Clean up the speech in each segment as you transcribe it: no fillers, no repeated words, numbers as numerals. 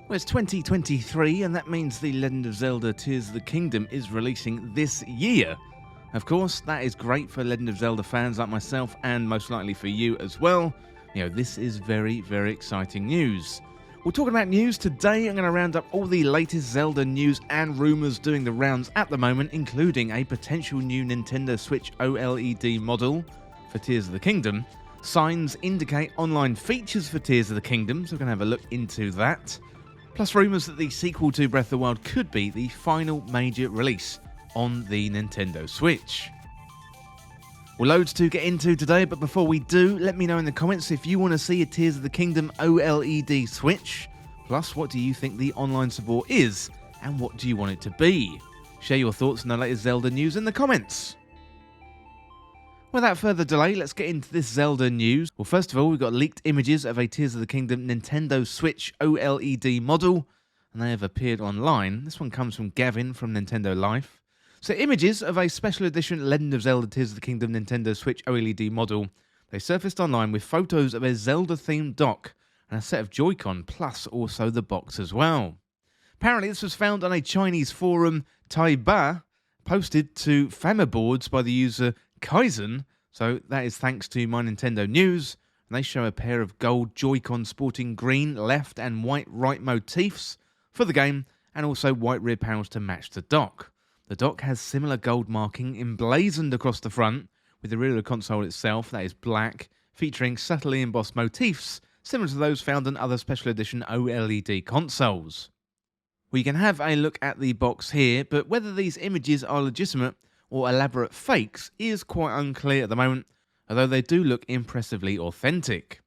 Well, it's 2023, and that means the Legend of Zelda Tears of the Kingdom is releasing this year. Of course, that is great for Legend of Zelda fans like myself, and most likely for you as well. This is very, very exciting news. We're talking about news today. I'm going to round up all the latest Zelda news and rumours doing the rounds at the moment, including a potential new Nintendo Switch OLED model for Tears of the Kingdom. Signs indicate online features for Tears of the Kingdom, so we're going to have a look into that. Plus rumours that the sequel to Breath of the Wild could be the final major release on the Nintendo Switch. Well, loads to get into today, but before we do, let me know in the comments if you want to see a Tears of the Kingdom OLED Switch. Plus, what do you think the online support is, and what do you want it to be? Share your thoughts on the latest Zelda news in the comments. Without further delay, let's get into this Zelda news. Well, first of all, we've got leaked images of a Tears of the Kingdom Nintendo Switch OLED model, and they have appeared online. This one comes from Gavin from Nintendo Life. So, images of a special edition Legend of Zelda Tears of the Kingdom Nintendo Switch OLED model. They surfaced online with photos of a Zelda-themed dock and a set of Joy-Con, plus also the box as well. Apparently, this was found on a Chinese forum, Taiba, posted to Fama boards by the user Kaizen, so that is thanks to My Nintendo News, and they show a pair of gold Joy-Con sporting green left and white right motifs for the game, and also white rear panels to match the dock. The dock has similar gold marking emblazoned across the front, with the rear of the console itself that is black, featuring subtly embossed motifs similar to those found on other special edition OLED consoles. We can have a look at the box here, but whether these images are legitimate or elaborate fakes is quite unclear at the moment, although they do look impressively authentic.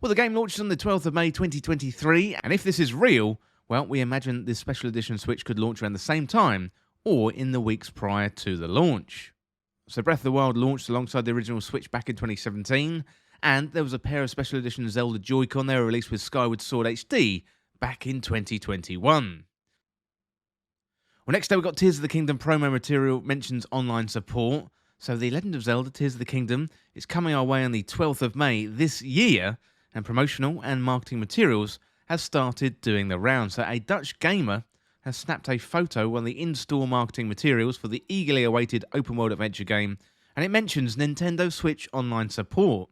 Well, the game launches on the 12th of May 2023, and if this is real, well, we imagine this special edition Switch could launch around the same time, or in the weeks prior to the launch. So Breath of the Wild launched alongside the original Switch back in 2017, and there was a pair of special edition Zelda Joy-Con they were released with Skyward Sword HD back in 2021. Well, next up we've got Tears of the Kingdom promo material mentions online support. So the Legend of Zelda Tears of the Kingdom is coming our way on the 12th of May this year, and promotional and marketing materials have started doing the rounds. So a Dutch gamer has snapped a photo on the in-store marketing materials for the eagerly awaited open world adventure game, and it mentions Nintendo Switch Online support.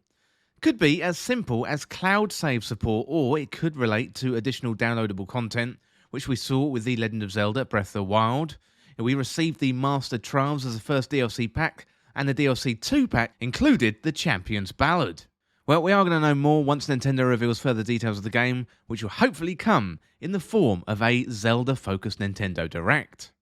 Could be as simple as cloud save support, or it could relate to additional downloadable content, which we saw with the Legend of Zelda Breath of the Wild. We received the Master Trials as the first DLC pack, and the DLC 2 pack included the Champion's Ballad. Well, we are going to know more once Nintendo reveals further details of the game, which will hopefully come in the form of a Zelda-focused Nintendo Direct.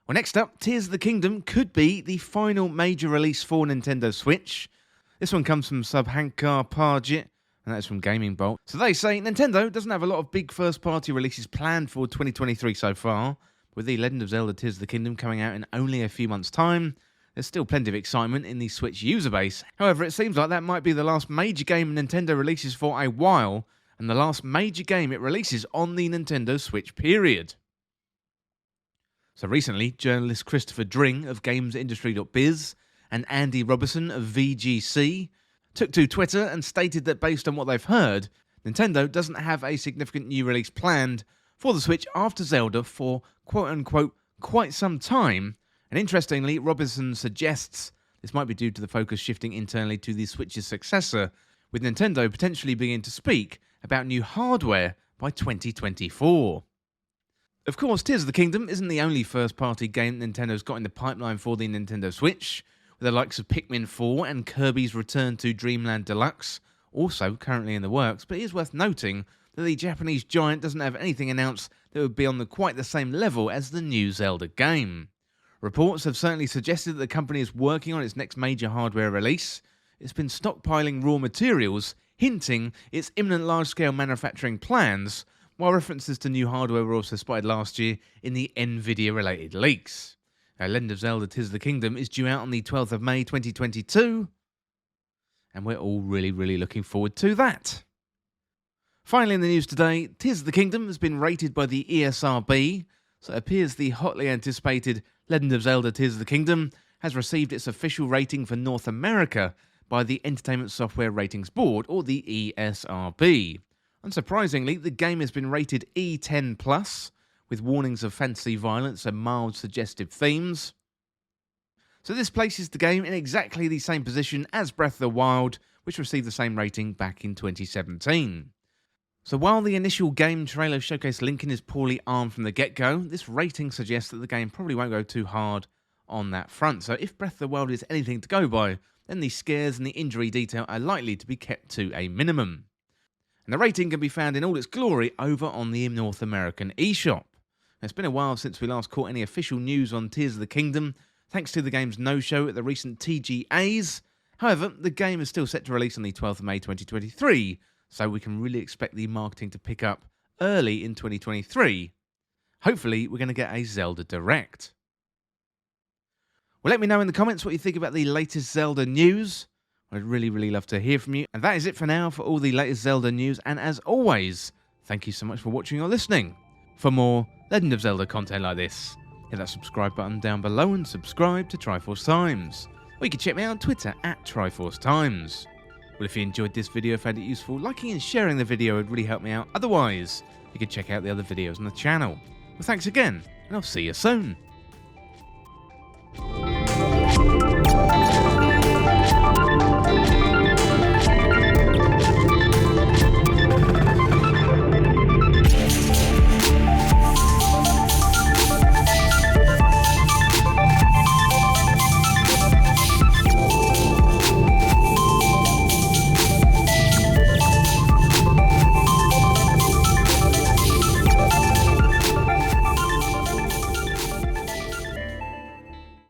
Well, next up, Tears of the Kingdom could be the final major release for Nintendo Switch. This one comes from Subhankar Parjit, and that's from Gaming Bolt. So they say Nintendo doesn't have a lot of big first-party releases planned for 2023 so far. With the Legend of Zelda Tears of the Kingdom coming out in only a few months' time, there's still plenty of excitement in the Switch user base. However, it seems like that might be the last major game Nintendo releases for a while, and the last major game it releases on the Nintendo Switch period. So recently, journalists Christopher Dring of GamesIndustry.biz and Andy Robertson of VGC took to Twitter and stated that based on what they've heard, Nintendo doesn't have a significant new release planned for the Switch after Zelda for quote-unquote quite some time, and interestingly, Robertson suggests this might be due to the focus shifting internally to the Switch's successor, with Nintendo potentially beginning to speak about new hardware by 2024. Of course, Tears of the Kingdom isn't the only first-party game Nintendo's got in the pipeline for the Nintendo Switch, with the likes of Pikmin 4 and Kirby's Return to Dreamland Deluxe also currently in the works, but it is worth noting that the Japanese giant doesn't have anything announced that would be on quite the same level as the new Zelda game. Reports have certainly suggested that the company is working on its next major hardware release. It's been stockpiling raw materials, hinting its imminent large-scale manufacturing plans, while references to new hardware were also spotted last year in the Nvidia-related leaks. Legend of Zelda Tears of the Kingdom is due out on the 12th of May 2022, and we're all really looking forward to that. Finally in the news today, Tears of the Kingdom has been rated by the ESRB, so it appears the hotly anticipated Legend of Zelda Tears of the Kingdom has received its official rating for North America by the Entertainment Software Ratings Board, or the ESRB. Unsurprisingly, the game has been rated E10+, with warnings of fantasy violence and mild suggestive themes. So this places the game in exactly the same position as Breath of the Wild, which received the same rating back in 2017. So while the initial game trailer showcased Lincoln is poorly armed from the get-go, this rating suggests that the game probably won't go too hard on that front. So if Breath of the Wild is anything to go by, then the scares and the injury detail are likely to be kept to a minimum. And the rating can be found in all its glory over on the North American eShop. It's been a while since we last caught any official news on Tears of the Kingdom, thanks to the game's no-show at the recent TGAs. However, the game is still set to release on the 12th of May 2023, so we can really expect the marketing to pick up early in 2023. Hopefully, we're going to get a Zelda Direct. Well, let me know in the comments what you think about the latest Zelda news. I'd really love to hear from you. And that is it for now for all the latest Zelda news. And as always, thank you so much for watching or listening. For more Legend of Zelda content like this, hit that subscribe button down below and subscribe to Triforce Times. Or you can check me out on Twitter at Triforce Times. Well, if you enjoyed this video, found it useful, liking and sharing the video would really help me out. Otherwise, you can check out the other videos on the channel. Well, thanks again, and I'll see you soon.